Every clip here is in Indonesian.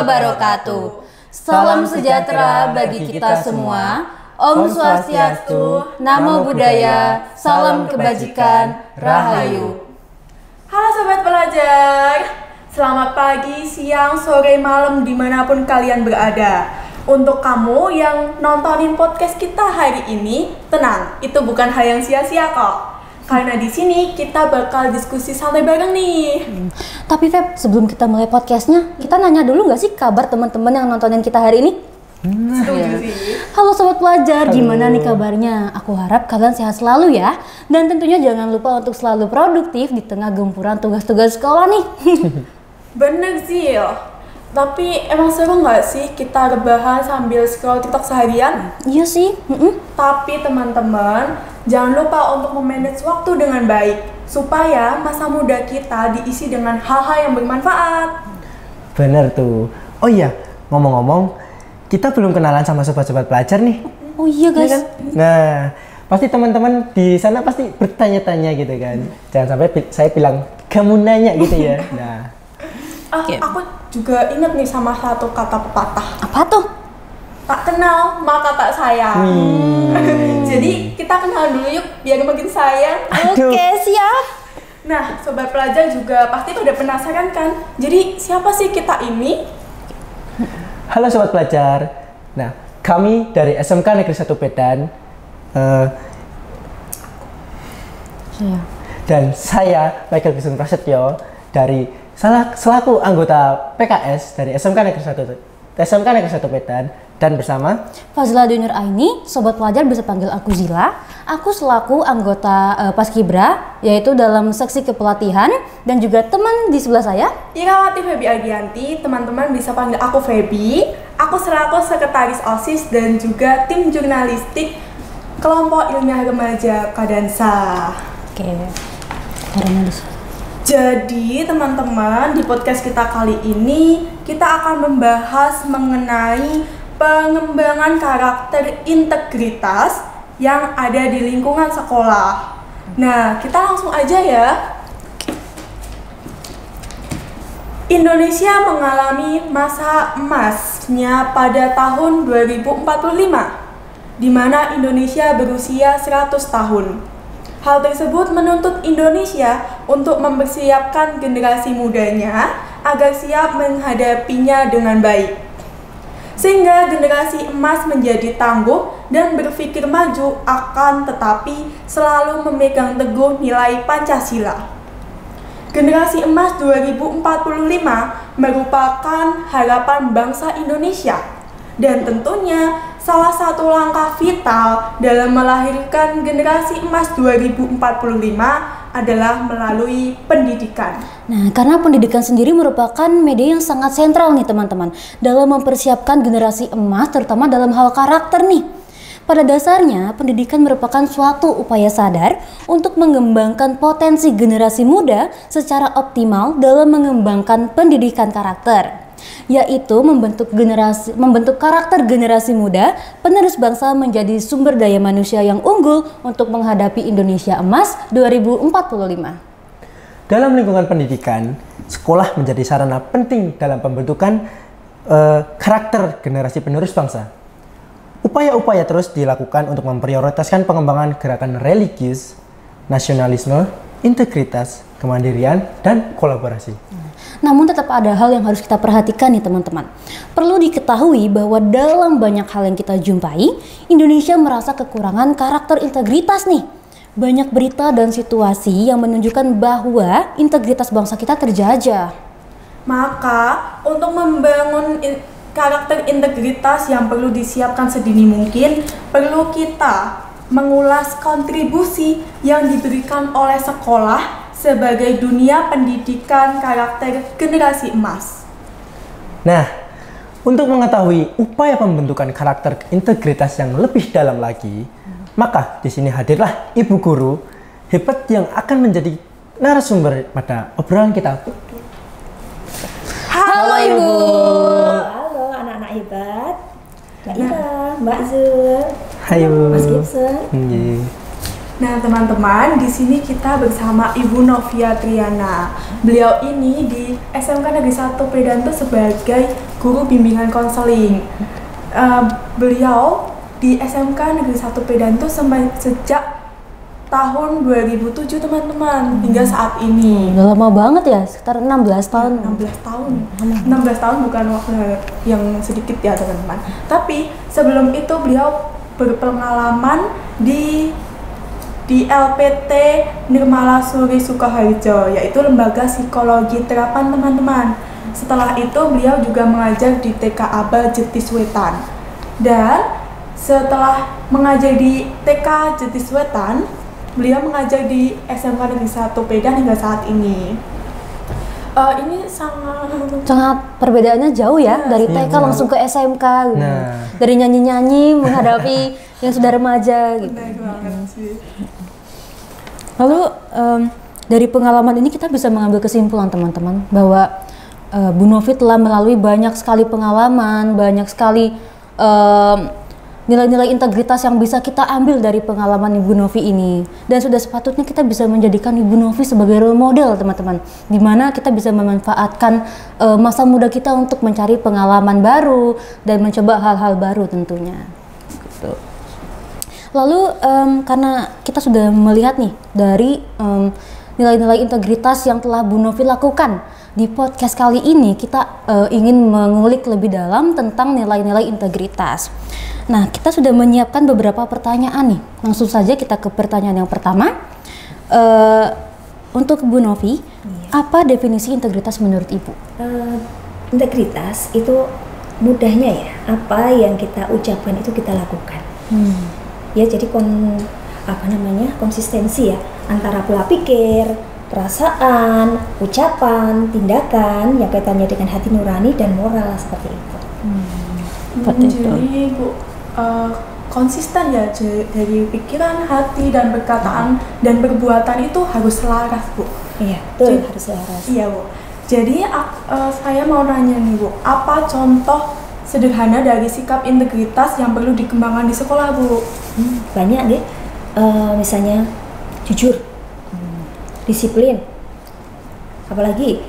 wabarakatuh. Salam sejahtera bagi kita semua. Om Swastiastu, Namo Buddhaya, salam kebajikan, Rahayu. Halo Sobat Pelajar, selamat pagi, siang, sore, malam dimanapun kalian berada. Untuk kamu yang nontonin podcast kita hari ini, tenang, itu bukan hal yang sia-sia kok. Karena di sini kita bakal diskusi santai bareng nih. Tapi Feb, sebelum kita mulai podcastnya, kita nanya dulu nggak sih kabar teman-teman yang nontonin kita hari ini? Setuju sih. Halo Sobat Pelajar, gimana nih kabarnya? Aku harap kalian sehat selalu ya. Dan tentunya jangan lupa untuk selalu produktif di tengah gempuran tugas-tugas sekolah nih. Bener sih ya. Tapi emang seru nggak sih kita rebahan sambil scroll TikTok seharian? Iya sih. Tapi teman-teman, jangan lupa untuk memanage waktu dengan baik supaya masa muda kita diisi dengan hal-hal yang bermanfaat. Bener tuh. Oh iya, ngomong-ngomong, kita belum kenalan sama sobat-sobat pelajar nih. Oh iya guys. Kan? Nah, pasti teman-teman di sana pasti bertanya-tanya gitu kan. Jangan sampai saya bilang kamu nanya gitu ya. Nah. Aku juga ingat nih sama satu kata pepatah. Apa tuh? Tak kenal maka tak sayang. Jadi kita kenal dulu yuk biar makin sayang. Oke, siap. Nah, sobat pelajar juga pasti pada penasaran kan? Jadi siapa sih kita ini? Halo sobat pelajar. Nah, kami dari SMK Negeri 1 Medan dan saya Michael Gisung Prasetyo dari selaku anggota PKS dari SMK Negeri 1 Medan, dan bersama Fazla Dinur Aini, sobat pelajar bisa panggil aku Zila. Aku selaku anggota Paskibra, yaitu dalam seksi kepelatihan, dan juga teman di sebelah saya Irawati Febi Agianti, teman-teman bisa panggil aku Febi. Aku selaku sekretaris OSIS dan juga tim jurnalistik kelompok ilmiah remaja Kadansa. Oke, karena jadi teman-teman, di podcast kita kali ini kita akan membahas mengenai pengembangan karakter integritas yang ada di lingkungan sekolah. Nah, kita langsung aja ya. Indonesia mengalami masa emasnya pada tahun 2045, di mana Indonesia berusia 100 tahun. Hal tersebut menuntut Indonesia untuk mempersiapkan generasi mudanya agar siap menghadapinya dengan baik. Sehingga generasi emas menjadi tangguh dan berpikir maju akan tetapi selalu memegang teguh nilai Pancasila. Generasi emas 2045 merupakan harapan bangsa Indonesia dan tentunya salah satu langkah vital dalam melahirkan generasi emas 2045 adalah melalui pendidikan. Nah, karena pendidikan sendiri merupakan media yang sangat sentral nih teman-teman dalam mempersiapkan generasi emas, terutama dalam hal karakter nih. Pada dasarnya, pendidikan merupakan suatu upaya sadar untuk mengembangkan potensi generasi muda secara optimal dalam mengembangkan pendidikan karakter, yaitu membentuk karakter generasi muda penerus bangsa menjadi sumber daya manusia yang unggul untuk menghadapi Indonesia Emas 2045. Dalam lingkungan pendidikan, sekolah menjadi sarana penting dalam pembentukan karakter generasi penerus bangsa. Upaya-upaya terus dilakukan untuk memprioritaskan pengembangan gerakan religius, nasionalisme, integritas, kemandirian, dan kolaborasi. Namun tetap ada hal yang harus kita perhatikan nih teman-teman. Perlu diketahui bahwa dalam banyak hal yang kita jumpai, Indonesia merasa kekurangan karakter integritas nih. Banyak berita dan situasi yang menunjukkan bahwa integritas bangsa kita terjajah. Maka untuk membangun karakter integritas yang perlu disiapkan sedini mungkin, perlu kita mengulas kontribusi yang diberikan oleh sekolah sebagai dunia pendidikan karakter generasi emas. Nah, untuk mengetahui upaya pembentukan karakter integritas yang lebih dalam lagi, maka di sini hadirlah ibu guru hebat yang akan menjadi narasumber pada obrolan kita. Halo Ibu. Halo anak-anak hebat. Mbak Ira, Mbak Zul, Hai Bu. Mas Gibson. Nah, teman-teman, di sini kita bersama Ibu Novia Triana. Beliau ini di SMK Negeri 1 Pedanto sebagai guru bimbingan konseling. Beliau di SMK Negeri 1 Pedanto sejak tahun 2007, teman-teman, hingga saat ini. Udah lama banget ya, sekitar 16 tahun. 16 tahun. 16 tahun bukan waktu yang sedikit ya, teman-teman. Tapi sebelum itu beliau berpengalaman di LPT Nirmala Suri Sukoharjo, yaitu lembaga psikologi terapan, teman-teman. Setelah itu beliau juga mengajar di TK Aba Jetiswetan. Dan setelah mengajar di TK Jetiswetan, beliau mengajar di SMK Negeri 1 Pedan hingga saat ini. Ini Sangat perbedaannya jauh ya, dari TK langsung ke SMK gitu. Dari nyanyi-nyanyi menghadapi yang sudah remaja gitu. benar banget sih. Lalu dari pengalaman ini kita bisa mengambil kesimpulan, teman-teman, bahwa Bu Novi telah melalui banyak sekali pengalaman, banyak sekali nilai-nilai integritas yang bisa kita ambil dari pengalaman Ibu Novi ini, dan sudah sepatutnya kita bisa menjadikan Ibu Novi sebagai role model, teman-teman, di mana kita bisa memanfaatkan masa muda kita untuk mencari pengalaman baru dan mencoba hal-hal baru tentunya. Gitu. Lalu karena kita sudah melihat nih dari nilai-nilai integritas yang telah Bu Novi lakukan, di podcast kali ini kita ingin mengulik lebih dalam tentang nilai-nilai integritas. Nah, kita sudah menyiapkan beberapa pertanyaan nih. Langsung saja kita ke pertanyaan yang pertama. Untuk Bu Novi, apa definisi integritas menurut Ibu? Integritas itu mudahnya ya, apa yang kita ucapkan itu kita lakukan. Ya, jadi konsistensi ya antara pola pikir, perasaan, ucapan, tindakan yang kaitannya dengan hati nurani dan moral seperti itu. Jadi Bu, konsisten ya dari pikiran, hati, dan perkataan dan perbuatan itu harus selaras, Bu. Iya, betul, harus selaras. Iya, Bu. Jadi saya mau nanya nih, Bu, apa contoh sederhana dari sikap integritas yang perlu dikembangkan di sekolah, Bu? Banyak deh, misalnya jujur, disiplin, apalagi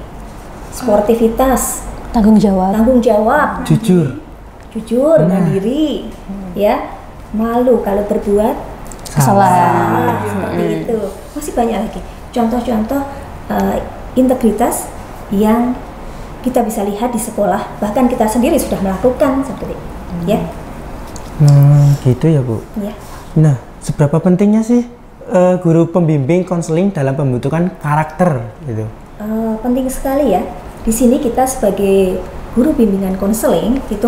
sportivitas, Tanggung jawab. jujur, mandiri, ya, malu kalau berbuat Kesalahan. seperti itu. Masih banyak lagi contoh-contoh integritas yang kita bisa lihat di sekolah, bahkan kita sendiri sudah melakukan seperti itu, ya. Gitu ya, Bu. Ya. Nah, seberapa pentingnya sih guru pembimbing konseling dalam pembentukan karakter gitu? Penting sekali ya. Di sini kita sebagai guru bimbingan konseling itu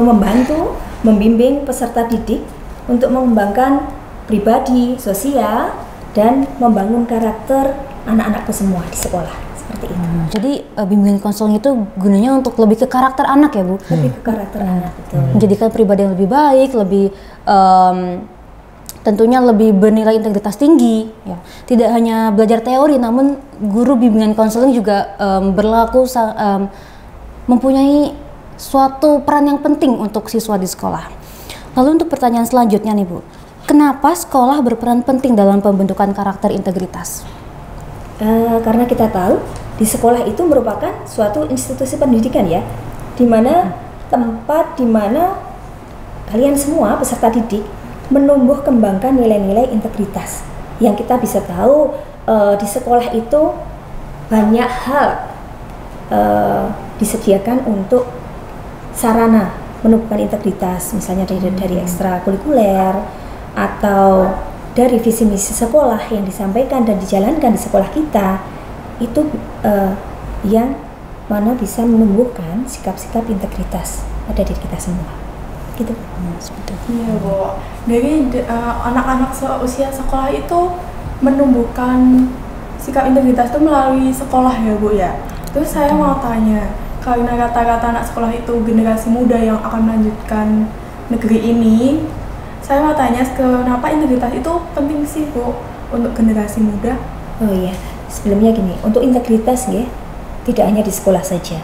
membimbing peserta didik untuk mengembangkan pribadi, sosial, dan membangun karakter anak-anakku semua di sekolah seperti itu. Jadi bimbingan konseling itu gunanya untuk lebih ke karakter anak ya, Bu? Lebih ke karakter anak, betul. Menjadikan pribadi yang lebih baik, lebih tentunya lebih bernilai integritas tinggi. Ya. Tidak hanya belajar teori, namun guru bimbingan konseling juga mempunyai suatu peran yang penting untuk siswa di sekolah. Lalu untuk pertanyaan selanjutnya nih, Bu, kenapa sekolah berperan penting dalam pembentukan karakter integritas? Karena kita tahu di sekolah itu merupakan suatu institusi pendidikan ya, di mana tempat di mana kalian semua peserta didik menumbuh kembangkan nilai-nilai integritas. Yang kita bisa tahu di sekolah itu banyak hal disediakan untuk sarana menumbuhkan integritas, misalnya dari ekstrakurikuler atau dari visi misi sekolah yang disampaikan dan dijalankan di sekolah kita, itu yang mana bisa menumbuhkan sikap-sikap integritas pada diri kita semua, gitu. Iya, Bu. Dari anak-anak seusia sekolah itu menumbuhkan sikap integritas itu melalui sekolah ya, Bu ya. Terus saya mau tanya, karena rata-rata anak sekolah itu generasi muda yang akan melanjutkan negeri ini, saya mau tanya, kenapa integritas itu penting sih, Bu, untuk generasi muda? Oh iya, sebelumnya gini, untuk integritas ya, tidak hanya di sekolah saja,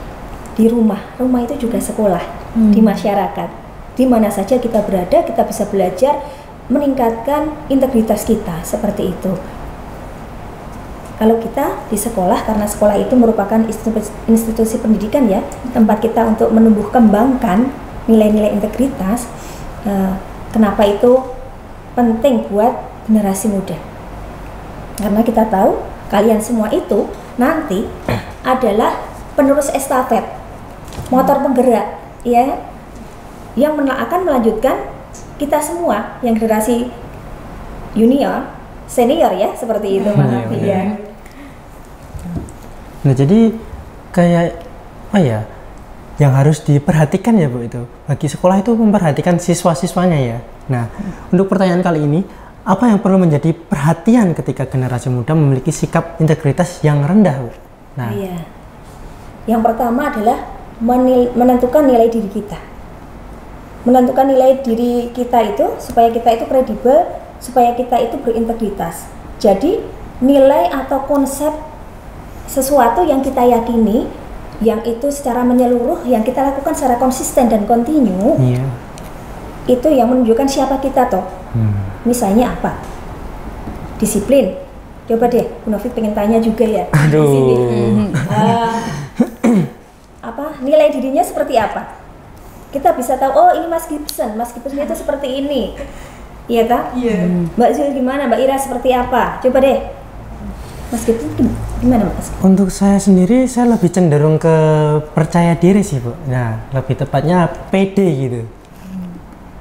di rumah itu juga sekolah, di masyarakat, di mana saja kita berada, kita bisa belajar meningkatkan integritas kita seperti itu. Kalau kita di sekolah, karena sekolah itu merupakan institusi pendidikan ya, tempat kita untuk menumbuh kembangkan nilai-nilai integritas. Kenapa itu penting buat generasi muda? Karena kita tahu kalian semua itu nanti adalah penerus estafet, motor penggerak, ya, yang akan melanjutkan kita semua yang generasi senior ya, seperti itu maaf ya. Nah, jadi kayak apa ya yang harus diperhatikan ya Bu, itu bagi sekolah itu memperhatikan siswa-siswanya ya. Nah, untuk pertanyaan kali ini, apa yang perlu menjadi perhatian ketika generasi muda memiliki sikap integritas yang rendah Bu? Nah, iya. Yang pertama adalah menentukan nilai diri kita. Menentukan nilai diri kita itu supaya kita itu kredibel, supaya kita itu berintegritas. Jadi nilai atau konsep sesuatu yang kita yakini, yang itu secara menyeluruh, yang kita lakukan secara konsisten dan kontinu, itu yang menunjukkan siapa kita toh. Misalnya apa? Disiplin. Coba deh, Bu Novit pengen tanya juga ya. Aduh. Di sini. Apa? Nilai dirinya seperti apa? Kita bisa tahu, oh ini Mas Gibson itu seperti ini. Iya kan? Iya. Mbak Zul gimana? Mbak Ira seperti apa? Coba deh. Mas Gibson gimana Mas? Untuk saya sendiri, saya lebih cenderung ke percaya diri sih Bu. Nah, lebih tepatnya pede gitu.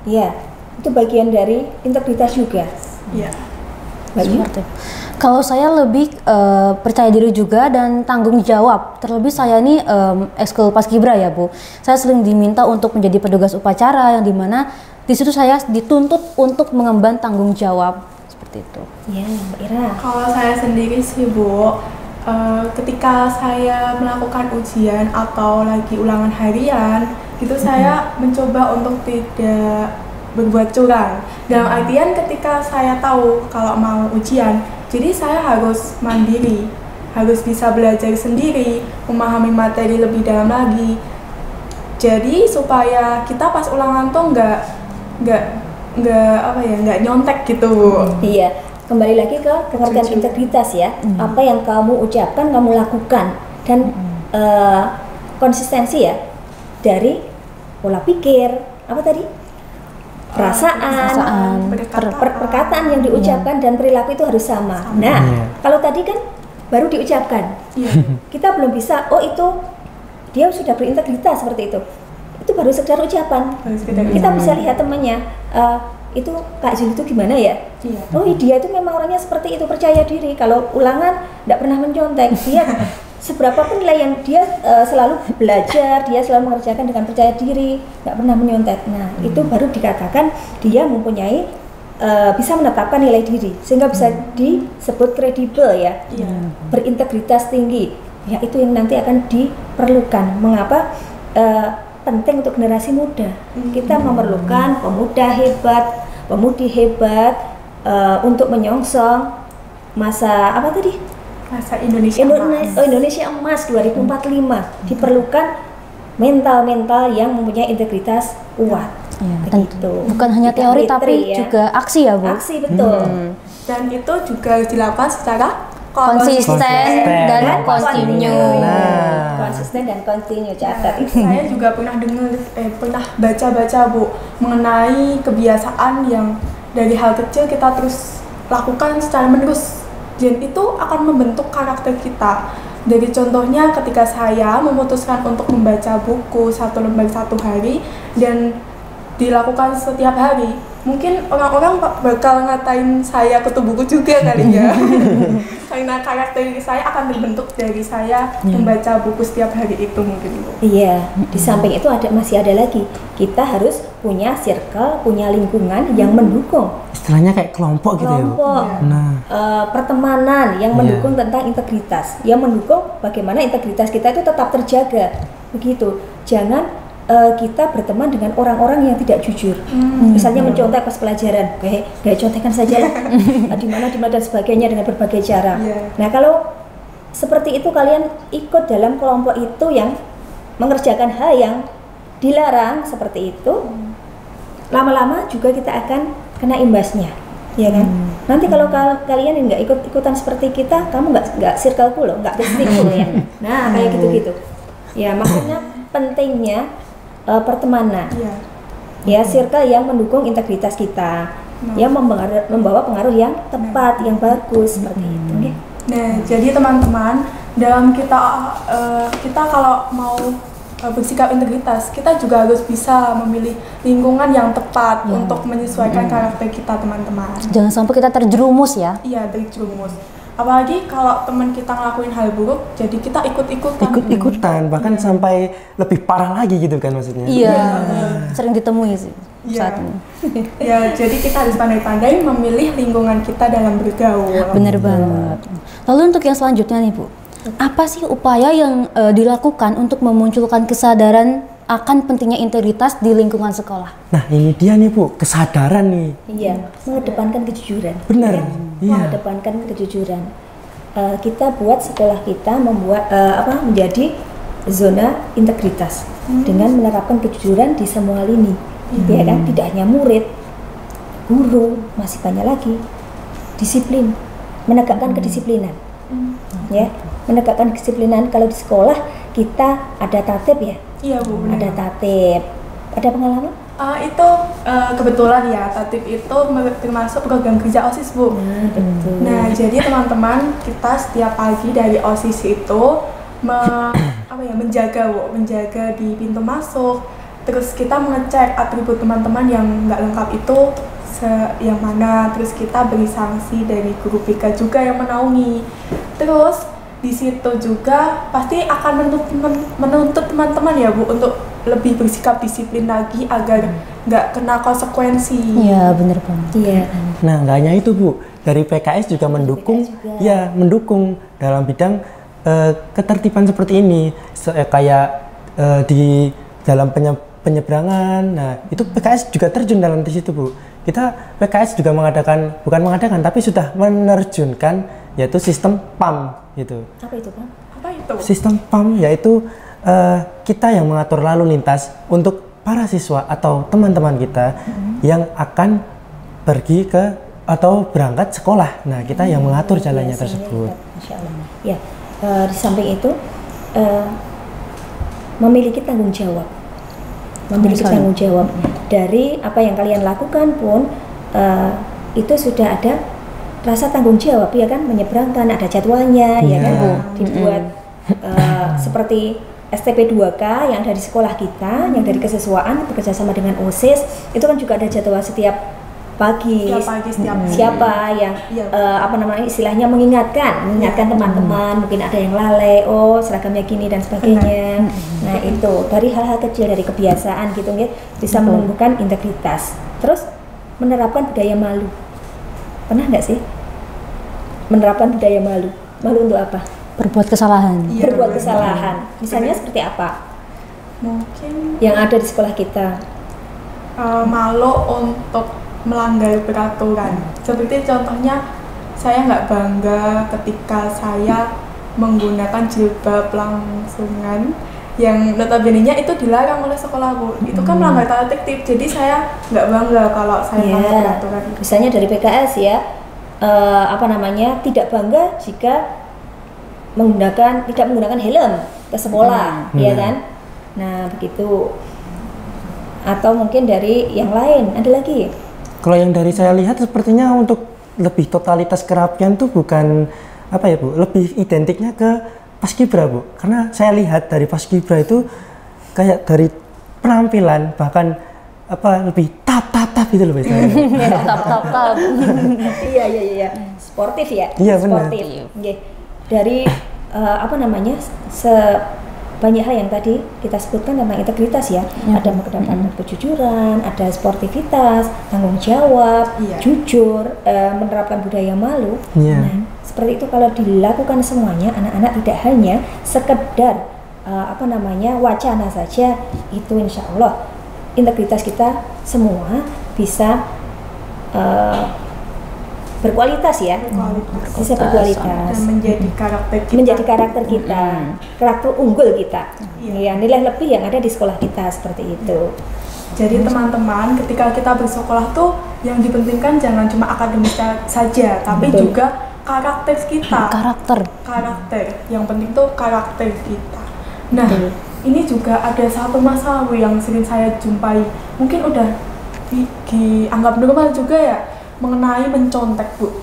Iya, itu bagian dari integritas juga. Iya. Seperti. Kalau saya lebih percaya diri juga dan tanggung jawab. Terlebih saya ini ekskul Paskibra ya Bu. Saya sering diminta untuk menjadi petugas upacara yang dimana di situ saya dituntut untuk mengemban tanggung jawab seperti itu. Iya, Mbak Ira. Kalau saya sendiri sih Bu, ketika saya melakukan ujian atau lagi ulangan harian, itu saya mencoba untuk tidak berbuat curang. Dalam artian ketika saya tahu kalau mau ujian, jadi saya harus mandiri, harus bisa belajar sendiri, memahami materi lebih dalam lagi. Jadi supaya kita pas ulangan tuh nggak nyontek gitu. Iya, kembali lagi ke pengertian integritas ya. Apa yang kamu ucapkan, kamu lakukan, dan konsistensi ya dari pola pikir, apa tadi? Perasaan, perkataan yang diucapkan dan perilaku itu harus sama. Nah, kalau tadi kan baru diucapkan, kita belum bisa. Oh itu dia sudah berintegritas seperti itu. Itu baru sekedar ucapan. Kita bisa lihat temannya. Itu Kak Jul itu gimana ya? Oh dia itu memang orangnya seperti itu, percaya diri. Kalau ulangan tidak pernah mencontek. Dia seberapa pun nilai yang dia selalu belajar, dia selalu mengerjakan dengan percaya diri, nggak pernah menyontek. Nah itu baru dikatakan dia mempunyai bisa menetapkan nilai diri, sehingga bisa disebut kredibel ya, berintegritas tinggi. Ya itu yang nanti akan diperlukan. Mengapa penting untuk generasi muda? Kita memerlukan pemuda hebat, pemudi hebat untuk menyongsong masa apa tadi? Masa Indonesia Emas 2045. Diperlukan mental-mental yang mempunyai integritas kuat. Begitu. Bukan hanya teori tapi juga aksi ya Bu. Aksi betul. Dan itu juga dilakukan secara konsisten dan kontinu. Konsisten dan kontinu, catat. Saya juga pernah pernah baca-baca Bu mengenai kebiasaan yang dari hal kecil kita terus lakukan secara menerus. Dan itu akan membentuk karakter kita. Dari contohnya ketika saya memutuskan untuk membaca buku 1 lembar 1 hari dan dilakukan setiap hari, mungkin orang-orang bakal ngatain saya kutu buku juga kali ya. Karena karakter saya akan terbentuk dari saya membaca buku setiap hari itu mungkin Bu. Iya, di samping itu masih ada lagi. Kita harus punya circle, punya lingkungan yang mendukung. Istilahnya kayak kelompok gitu ya Bu? Pertemanan yang mendukung tentang integritas, yang mendukung bagaimana integritas kita itu tetap terjaga. Begitu. Jangan kita berteman dengan orang-orang yang tidak jujur. Misalnya mencontek pas pelajaran, kayak contekan saja lah. di mana dan sebagainya dengan berbagai cara. Nah, kalau seperti itu kalian ikut dalam kelompok itu yang mengerjakan hal yang dilarang seperti itu, lama-lama juga kita akan kena imbasnya, ya kan? Nanti kalau kalian nggak ikut-ikutan seperti kita, kamu nggak circle loh, nggak bersikul ya. Nah, kayak gitu-gitu. Ya, makanya pentingnya pertemanan. Iya. Ya, circle yang mendukung integritas kita, yang membawa pengaruh yang tepat, yang bagus seperti itu. Okay? Nah, jadi teman-teman, dalam kita kalau mau bersikap integritas, kita juga harus bisa memilih lingkungan yang tepat untuk menyesuaikan karakter kita, teman-teman. Jangan sampai kita terjerumus ya. Iya, terjerumus. Apalagi kalau teman kita ngelakuin hal buruk, jadi kita ikut-ikutan, bahkan sampai lebih parah lagi gitu kan maksudnya. Iya, sering ditemui sih saat ini. Ya, jadi kita harus pandai-pandai memilih lingkungan kita dalam bergaul. Bener banget. Lalu untuk yang selanjutnya nih Bu, apa sih upaya yang dilakukan untuk memunculkan kesadaran akan pentingnya integritas di lingkungan sekolah? Nah ini dia nih Bu, kesadaran nih. Iya, mengedepankan kejujuran. Benar. Iya. Mengedepankan kejujuran. Kita buat sekolah kita menjadi zona integritas dengan menerapkan kejujuran di semua lini. Ya kan, tidak hanya murid, guru, masih banyak lagi. Disiplin, menegakkan kedisiplinan. Ya, menegakkan kedisiplinan. Kalau di sekolah kita ada tatib ya. Iya Bu, benar. Ada tatib. Ada pengalaman? Itu kebetulan ya, tatib itu termasuk program kerja OSIS Bu. Betul. Nah, jadi teman-teman, kita setiap pagi dari OSIS itu menjaga di pintu masuk. Terus kita mengecek atribut teman-teman yang nggak lengkap itu yang mana. Terus kita beri sanksi dari guru BK juga yang menaungi. Terus di situ juga pasti akan menuntut teman-teman ya Bu untuk lebih bersikap disiplin lagi agar nggak kena konsekuensi. Iya, bener banget. Iya. Nah nggak hanya itu Bu, dari PKS juga mendukung, ya mendukung dalam bidang ketertiban seperti ini, kayak di dalam penyeberangan. Nah itu PKS juga terjun dalam di situ Bu. Kita PKS juga bukan mengadakan tapi sudah menerjunkan yaitu sistem PAM gitu. Apa itu, Bang? Apa itu? Sistem PAM yaitu kita yang mengatur lalu lintas untuk para siswa atau teman-teman kita yang akan pergi ke atau berangkat sekolah. Nah, kita yang mengatur jalannya tersebut. Masya Allah. Ya, di samping itu memiliki tanggung jawab. Memiliki tanggung jawab dari apa yang kalian lakukan pun itu sudah ada rasa tanggung jawab ya kan, menyeberangkan ada jadwalnya ya kan Bu, dibuat seperti STP 2K yang dari sekolah kita, yang dari kesesuaian bekerja sama dengan OSIS itu kan juga ada jadwal setiap pagi siapa yang istilahnya mengingatkan teman-teman, mungkin ada yang lalai, oh seragamnya gini dan sebagainya. Nah itu dari hal-hal kecil, dari kebiasaan gitu ya, bisa menumbuhkan integritas. Terus menerapkan budaya malu. Pernah nggak sih menerapkan budaya malu? Malu untuk apa? Berbuat kesalahan. Iya, Berbuat kesalahan. Misalnya seperti apa? Mungkin Yang ada di sekolah kita. malu untuk melanggar peraturan. Seperti contohnya, saya nggak bangga ketika saya menggunakan jilbab langsungan yang notabene-nya itu dilarang oleh sekolah Bu. Itu kan melanggar tata tertib. Jadi saya nggak bangga kalau saya melanggar peraturan. Misalnya dari PKS ya, tidak bangga jika tidak menggunakan helm ke sekolah, ya kan? Nah begitu. Atau mungkin dari yang lain, ada lagi? Kalau yang dari saya lihat sepertinya untuk lebih totalitas kerapian tuh bukan apa ya Bu, lebih identiknya ke Paskibra Bu. Karena saya lihat dari Paskibra itu kayak dari penampilan bahkan lebih tap gitu loh biasanya. Tap. Iya. Sportif ya? Iya benar. Sportif. Dari banyak hal yang tadi kita sebutkan tentang integritas ya. Ada mengedepankan kejujuran, ada sportivitas, tanggung jawab, jujur, menerapkan budaya malu. Nah, seperti itu kalau dilakukan semuanya, anak-anak tidak hanya sekedar wacana saja, itu insya Allah integritas kita semua bisa berkualitas ya, bisa berkualitas dan menjadi karakter kita, karakter unggul kita, ya nilai lebih yang ada di sekolah kita seperti itu. Jadi teman-teman, ketika kita bersekolah tuh yang dipentingkan jangan cuma akademis saja, tapi Betul. juga karakter kita. Karakter. Yang penting tuh karakter kita. Nah, Betul. ini juga ada satu masalah Bu, yang sering saya jumpai. Mungkin udah dianggap normal juga ya, mengenai mencontek Bu.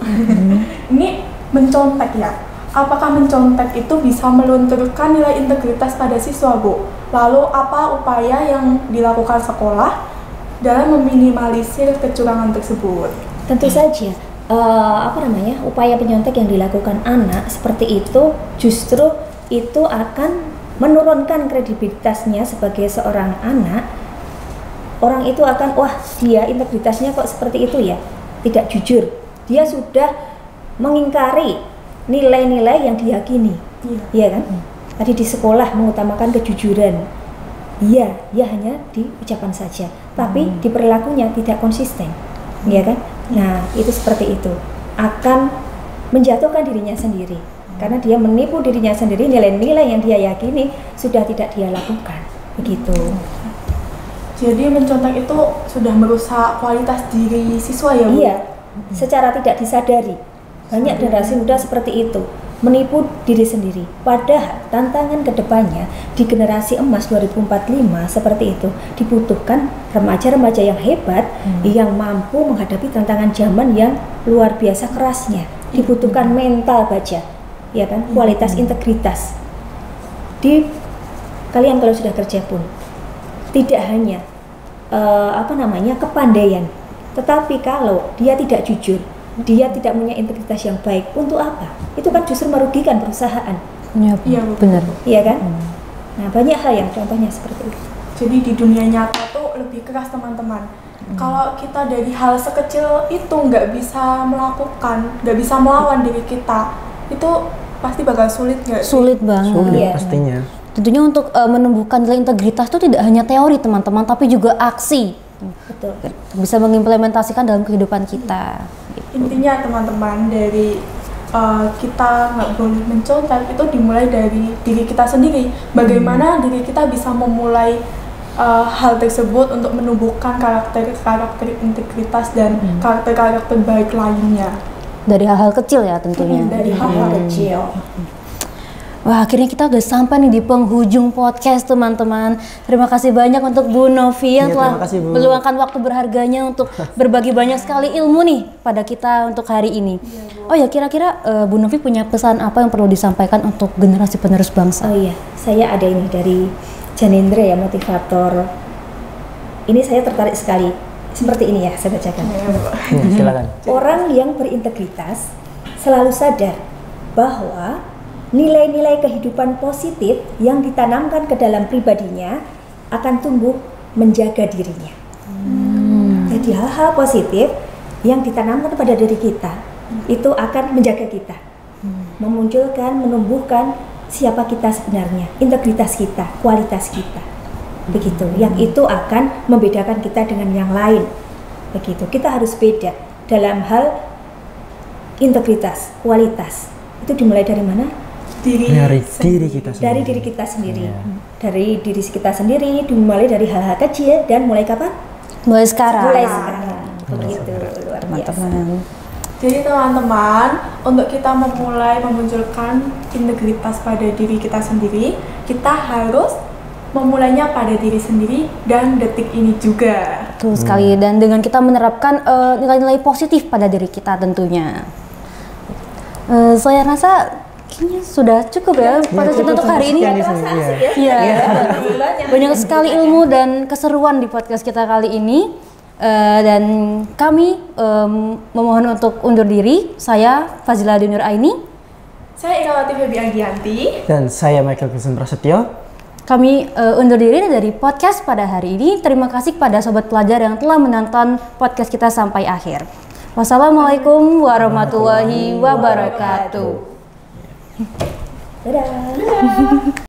Ini mencontek ya. Apakah mencontek itu bisa melunturkan nilai integritas pada siswa, Bu? Lalu apa upaya yang dilakukan sekolah dalam meminimalisir kecurangan tersebut? Tentu saja, upaya penyontek yang dilakukan anak seperti itu justru itu akan menurunkan kredibilitasnya sebagai seorang anak. Orang itu akan, wah dia integritasnya kok seperti itu ya, tidak jujur. Dia sudah mengingkari nilai-nilai yang diyakini, iya kan? Tadi di sekolah mengutamakan kejujuran, iya hanya di ucapan saja, tapi di perilakunya tidak konsisten, iya kan? Nah itu seperti itu akan menjatuhkan dirinya sendiri, karena dia menipu dirinya sendiri. Nilai-nilai yang dia yakini sudah tidak dia lakukan, begitu. Jadi mencontek itu sudah merusak kualitas diri siswa ya Bu? Iya, secara tidak disadari. Banyak generasi muda seperti itu, menipu diri sendiri. Padahal tantangan kedepannya di generasi emas 2045 seperti itu dibutuhkan remaja-remaja yang hebat, yang mampu menghadapi tantangan zaman yang luar biasa kerasnya. Dibutuhkan mental baja, ya kan, kualitas integritas. Di kalian kalau sudah kerja pun tidak hanya kepandaian, tetapi kalau dia tidak jujur, dia tidak punya integritas yang baik, untuk apa? Itu kan justru merugikan perusahaan. Iya Bu. Benar. Iya kan? Nah, banyak hal yang contohnya seperti itu. Jadi di dunia nyata tuh lebih keras teman-teman. Kalau kita dari hal sekecil itu nggak bisa melawan diri kita, itu pasti bakal sulit nggak sih? Sulit banget. Sulit Iya. pastinya. Tentunya untuk menumbuhkan nilai integritas itu tidak hanya teori teman-teman, tapi juga aksi. Betul. Bisa mengimplementasikan dalam kehidupan kita. Intinya teman-teman, dari kita nggak boleh mencontek itu dimulai dari diri kita sendiri. Bagaimana diri kita bisa memulai hal tersebut untuk menumbuhkan karakter integritas dan karakter baik lainnya. Dari hal-hal kecil ya tentunya. Dari hal-hal kecil. Wah, akhirnya kita udah sampai nih di penghujung podcast teman-teman. Terima kasih banyak untuk Bu Novi yang Iya, telah terima kasih, Bu. meluangkan waktu berharganya untuk berbagi banyak sekali ilmu nih pada kita untuk hari ini. Oh ya, kira-kira Bu Novi punya pesan apa yang perlu disampaikan untuk generasi penerus bangsa? Oh iya, saya ada ini dari Janendra ya, motivator. Ini saya tertarik sekali. Seperti ini ya, saya bacakan. Silakan. Orang yang berintegritas selalu sadar bahwa nilai-nilai kehidupan positif yang ditanamkan ke dalam pribadinya akan tumbuh menjaga dirinya. Jadi hal-hal positif yang ditanamkan pada diri kita itu akan menjaga kita, memunculkan, menumbuhkan siapa kita sebenarnya, integritas kita, kualitas kita. Begitu, yang itu akan membedakan kita dengan yang lain. Begitu, kita harus beda dalam hal integritas, kualitas. Itu dimulai dari mana? Dari diri kita sendiri. Dari diri kita sendiri. Iya. Dari diri kita sendiri, dimulai dari hal-hal kecil dan mulai kapan? Mulai sekarang. Mulai sekarang. Begitu, luar biasa. Teman-teman. Jadi teman-teman, untuk kita memulai memunculkan integritas pada diri kita sendiri, kita harus memulainya pada diri sendiri dan detik ini juga. Betul sekali, dan dengan kita menerapkan nilai-nilai positif pada diri kita tentunya. Saya rasa kayaknya sudah cukup ya pada kita untuk hari ini. Iya. Banyak sekali ilmu dan keseruan di podcast kita kali ini. Dan kami memohon untuk undur diri. Saya Fazila Dinur Aini. Saya Irawati Febi Agianti. Dan saya Michael Kristen Prasetyo. Kami undur diri dari podcast pada hari ini. Terima kasih kepada sobat pelajar yang telah menonton podcast kita sampai akhir. Wassalamualaikum warahmatullahi wabarakatuh. Dadah.